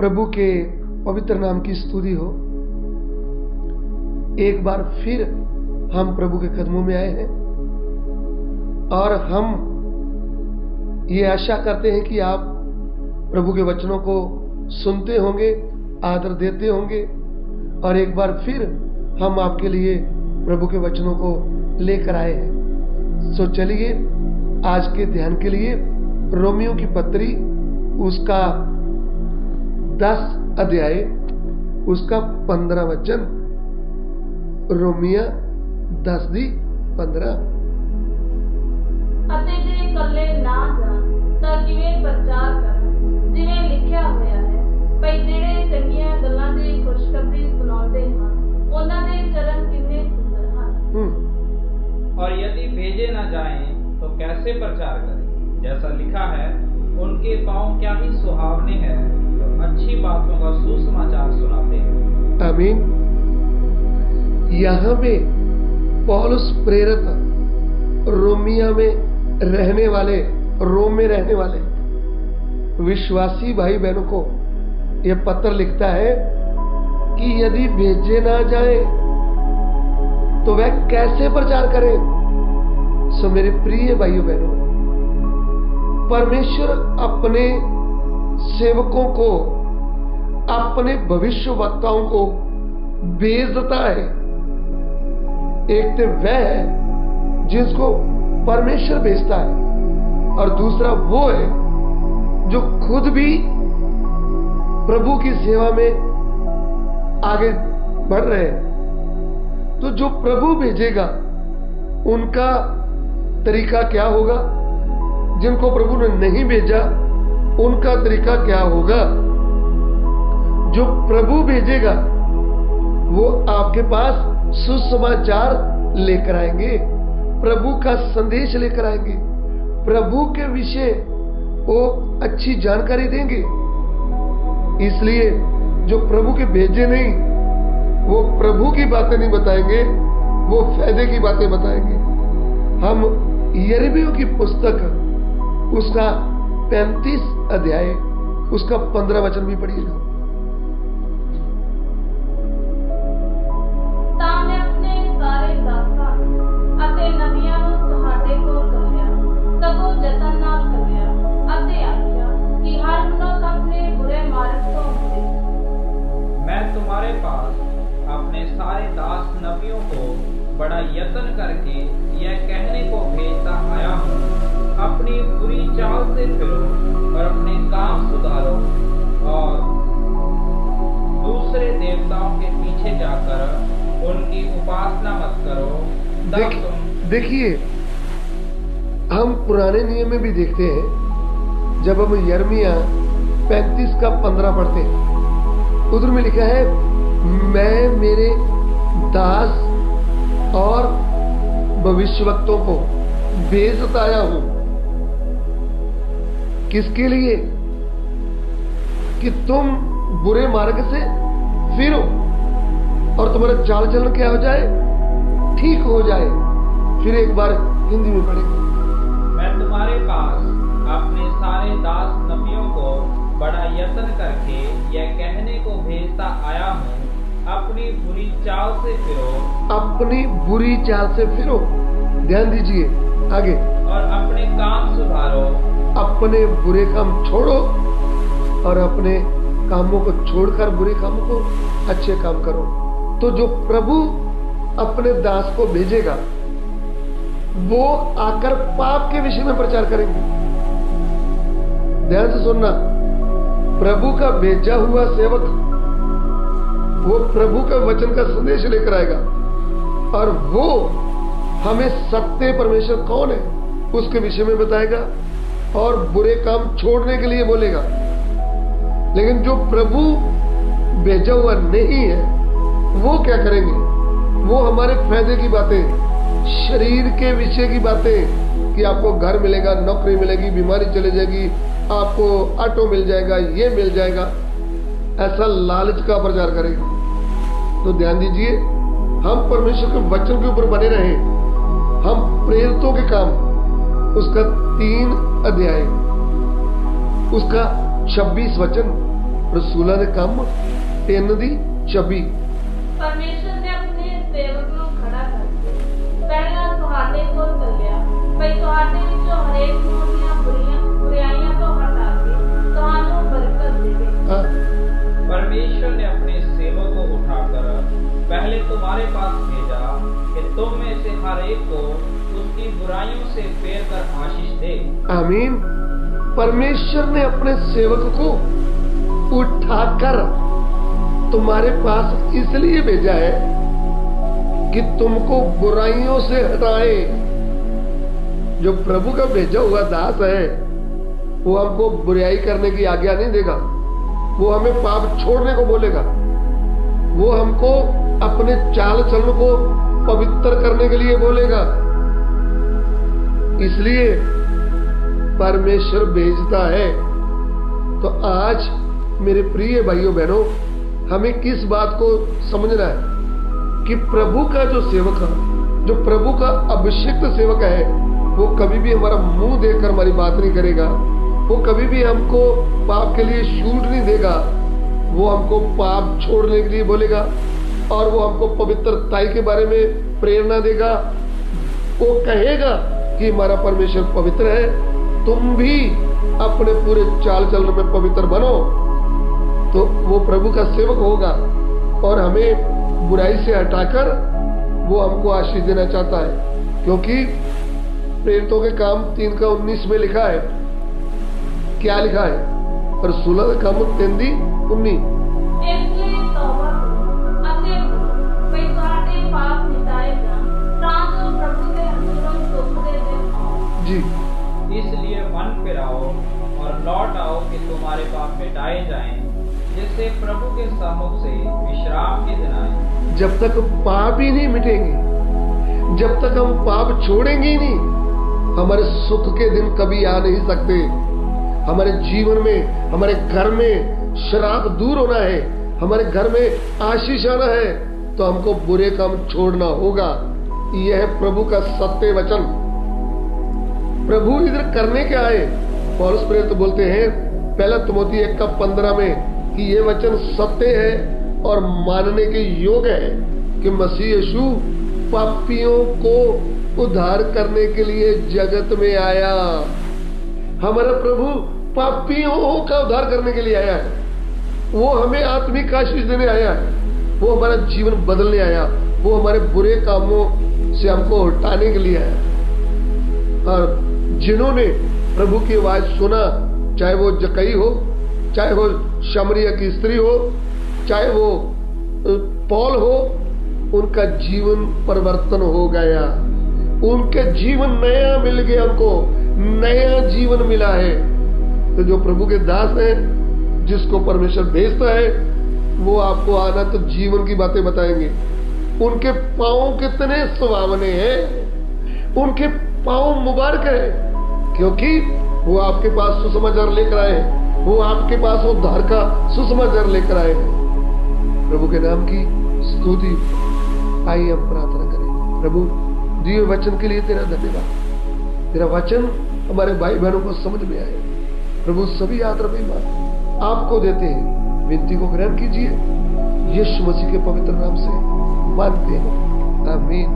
प्रभु के पवित्र नाम की स्तुति हो। एक बार फिर हम प्रभु के कदमों में आए हैं और हम ये आशा करते हैं कि आप प्रभु के वचनों को सुनते होंगे, आदर देते होंगे और एक बार फिर हम आपके लिए प्रभु के वचनों को लेकर आए हैं। सो चलिए आज के ध्यान के लिए रोमियो की पत्री उसका 10 अध्याय उसका 15 वचन, रोमिया 10:15। ਅਤੇ ਜੇ ਇਕੱਲੇ ਨਾ ਜਾਣ ਤਾਂ ਕਿਵੇਂ ਪ੍ਰਚਾਰ ਕਰਨ, ਜਿਵੇਂ ਲਿਖਿਆ ਹੋਇਆ ਹੈ, ਭਈ ਜਿਹੜੇ ਚੰਗੀਆਂ ਗੱਲਾਂ ਦੀ ਖੁਸ਼ਖਬਰੀ ਸੁਣਾਉਂਦੇ ਹਨ ਉਹਨਾਂ ਦੇ ਚਰਨ ਕਿੰਨੇ ਸੁੰਦਰ ਹਨ। और यदि भेजे न जाएं तो कैसे प्रचार करें, जैसा लिखा है, उनके पांव क्या ही सुहावने हैं तो अच्छी बातों का सुसमाचार सुनाते हैं। आमीन। यहाँ में पौलुस प्रेरित रोमिया में रहने वाले, रोम में रहने वाले विश्वासी भाई बहनों को यह पत्र लिखता है कि यदि भेजे ना जाए तो वह कैसे प्रचार करें। सो मेरे प्रिय भाइयों बहनों, परमेश्वर अपने सेवकों को, अपने भविष्यवक्ताओं को भेजता है। एक तो वह है जिसको परमेश्वर भेजता है और दूसरा वो है जो खुद भी प्रभु की सेवा में आगे बढ़ रहे हैं। तो जो प्रभु भेजेगा उनका तरीका क्या होगा, जिनको प्रभु ने नहीं भेजा उनका तरीका क्या होगा। जो प्रभु भेजेगा वो आपके पास सुसमाचार लेकर आएंगे, प्रभु का संदेश लेकर आएंगे, प्रभु के विषय वो अच्छी जानकारी देंगे। इसलिए जो प्रभु के भेजे नहीं वो प्रभु की बातें नहीं बताएंगे, वो फायदे की बातें बताएंगे। हम यिर्मयाह की पुस्तक उसका 35 अध्याय उसका 15 वचन भी पढ़िएगा। ਤਾਂ ਮੈਂ ਆਪਣੇ ਸਾਰੇ ਦਾਸਾਂ ਅਤੇ ਨਬੀਆਂ ਨੂੰ ਤੁਹਾਡੇ ਕੋਲ ਘੱਲਿਆ, ਸਗੋਂ ਯਤਨ ਨਾਲ ਘੱਲਿਆ ਅਤੇ ਆਖਿਆ ਕਿ ਹਰ ਮਨੁੱਖ ਆਪਣੇ ਬੁਰੇ ਮਾਰਗ ਤੋਂ ਮੁੜੇ। मैं तुम्हारे पास अपने सारे दास नबियों को बड़ा यत्न करके यह कहने को भेजता आया हूँ, अपनी बुरी चाल से फिरो और अपने काम सुधारो और दूसरे देवताओं के पीछे जाकर उनकी उपासना मत करो। देखिए, हम पुराने नियम में भी देखते हैं, जब हम यिर्मयाह 35 का 15 पढ़ते हैं, उधर में लिखा है, मैं मेरे दास और भविष्यवक्तों को भेजता आया हूं। किसके लिए? कि तुम बुरे मार्ग से फिरो और तुम्हारा चाल चलन क्या हो जाए, ठीक हो जाए। फिर एक बार हिंदी में पढ़ेंगे। मैं तुम्हारे पास अपने सारे दास नबियों को बड़ा यत्न करके यह कहने को भेजता आया हूँ, अपनी बुरी चाल से फिरो। अपनी बुरी चाल से फिरो। ध्यान दीजिए आगे। और अपने काम सुधारो। अपने बुरे काम छोड़ो और अपने कामों को छोड़कर बुरे कामों को अच्छे काम करो। तो जो प्रभु अपने दास को भेजेगा वो आकर पाप के विषय में प्रचार करेंगे। ध्यान से सुनना, प्रभु का भेजा हुआ सेवक वो प्रभु के वचन का संदेश लेकर आएगा और वो हमें सत्य परमेश्वर कौन है उसके विषय में बताएगा और बुरे काम छोड़ने के लिए बोलेगा। लेकिन जो प्रभु भेजा हुआ नहीं है वो क्या करेंगे? वो हमारे फायदे की बातें, शरीर के विषय की बातें कि आपको घर मिलेगा, नौकरी मिलेगी, बीमारी चली जाएगी, आपको ऑटो मिल जाएगा, ये मिल जाएगा, ऐसा लालच का प्रचार करेगा। तो ध्यान दीजिए, हम परमेश्वर के वचन के ऊपर बने रहें। हम प्रेरितों के काम उसका 3 अध्याय उसका 26 वचन रसूलों के काम 3:26। परमेश्वर ने अपने सेवक ਨੂੰ ਖੜਾ ਕਰਕੇ ਪਹਿਲਾਂ ਤੁਹਾਡੇ ਕੋਲ ਚੱਲਿਆ ਭਈ ਤੁਹਾਡੇ ਵਿੱਚੋਂ ਹਰੇਕ ਨੂੰ ਆਪਣੀਆਂ ਬੁਰਾਈਆਂ ਤੋਂ ਹਟਾ ਕੇ ਤੁਹਾਨੂੰ ਬਰਕਤ ਦੇਵੇ। परमेश्वर ने अपने सेवक को उठाकर पहले तुम्हारे पास भेजा कि तुम में से हर एक को उसकी बुराइयों से फेर कर आशीष दे। आमीन। परमेश्वर ने अपने सेवक को उठाकर तुम्हारे पास इसलिए भेजा है कि तुमको बुराइयों से हटाए। जो प्रभु का भेजा हुआ दास है वो हमको बुराई करने की आज्ञा नहीं देगा, वो हमें पाप छोड़ने को बोलेगा, वो हमको अपने चाल चलन को पवित्र करने के लिए बोलेगा। इसलिए परमेश्वर भेजता है। तो आज मेरे प्रिय भाइयों बहनों, हमें किस बात को समझना है कि प्रभु का जो सेवक है, जो प्रभु का अभिषिक्त सेवक है, वो कभी भी हमारा मुंह देखकर हमारी बात नहीं करेगा, वो कभी भी हमको पाप के लिए छूट नहीं देगा, वो हमको पाप छोड़ने के लिए बोलेगा और वो हमको पवित्रताई के बारे में प्रेरणा देगा। वो कहेगा कि हमारा परमेश्वर पवित्र है, तुम भी अपने पूरे चाल चलन में पवित्र बनो। तो वो प्रभु का सेवक होगा और हमें बुराई से हटाकर वो हमको आशीष देना चाहता है, क्योंकि प्रेरितों के काम 3:19 में लिखा है। क्या लिखा है? रसूलों के काम 3:19। इसलिए तौबा करो ਅਤੇ ਭਈ ਤੁਹਾਡੇ ਪਾਪ ਮਿਟਾਏ ਜਾਣ ਤਾਂ ਜੋ ਪ੍ਰਭੂ ਦੇ ਹਜ਼ੂਰ ਸੁਖ ਦੇ ਦਿਨ ਆਉਣ। जी। इसलिए मन फिराओ और लौट आओ कि तुम्हारे पाप मिटाए जाएं, जिससे प्रभु के सम्मुख से विश्राम के दिन आए। जब तक पाप ही नहीं मिटेंगे, जब तक हम पाप छोड़ेंगे ही नहीं, हमारे सुख के दिन कभी आ नहीं सकते। हमारे जीवन में, हमारे घर में शराब दूर होना है, हमारे घर में आशीष आना है, तो हमको बुरे काम छोड़ना होगा। यह है प्रभु का सत्य वचन। प्रभु इधर करने के आए। पौलुस प्रेरित बोलते हैं 1 तिमोथी 1:15 में कि ये वचन सत्य है और मानने के योग्य है कि मसीह यीशु पापियों को उद्धार करने के लिए जगत में आया। हमारा प्रभु पापियों का उद्धार करने के लिए आया है। वो हमें आत्मिक आशीष देने आया है, वो हमारा जीवन बदलने आया, वो हमारे बुरे कामों से हमको हटाने के लिए आया। और जिन्होंने प्रभु की आवाज सुना, चाहे वो जक्कई हो, चाहे वो शमरिया की स्त्री हो, चाहे वो पौल हो, उनका जीवन परिवर्तन हो गया, उनके जीवन नया मिल गया, उनको नया जीवन मिला है। तो जो प्रभु के दास हैं, जिसको परमेश्वर भेजता है, वो आपको आनंद जीवन की बातें बताएंगे। उनके पांव कितने सुहावने हैं, उनके पांव मुबारक है, क्योंकि वो आपके पास सुसमाचार लेकर आए हैं, वो आपके पास उद्धार का सुसमाचार लेकर आए हैं। प्रभु के नाम की स्तुति। आइए हम प्रार्थना करें। प्रभु दिए वचन के लिए तेरा धन्यवाद। तेरा वचन हमारे भाई बहनों को समझ में आए। प्रभु सभी आदर महिमा आपको देते हैं। विनती को ग्रहण कीजिए, यीशु मसीह के पवित्र नाम से मांगते हैं, आमीन।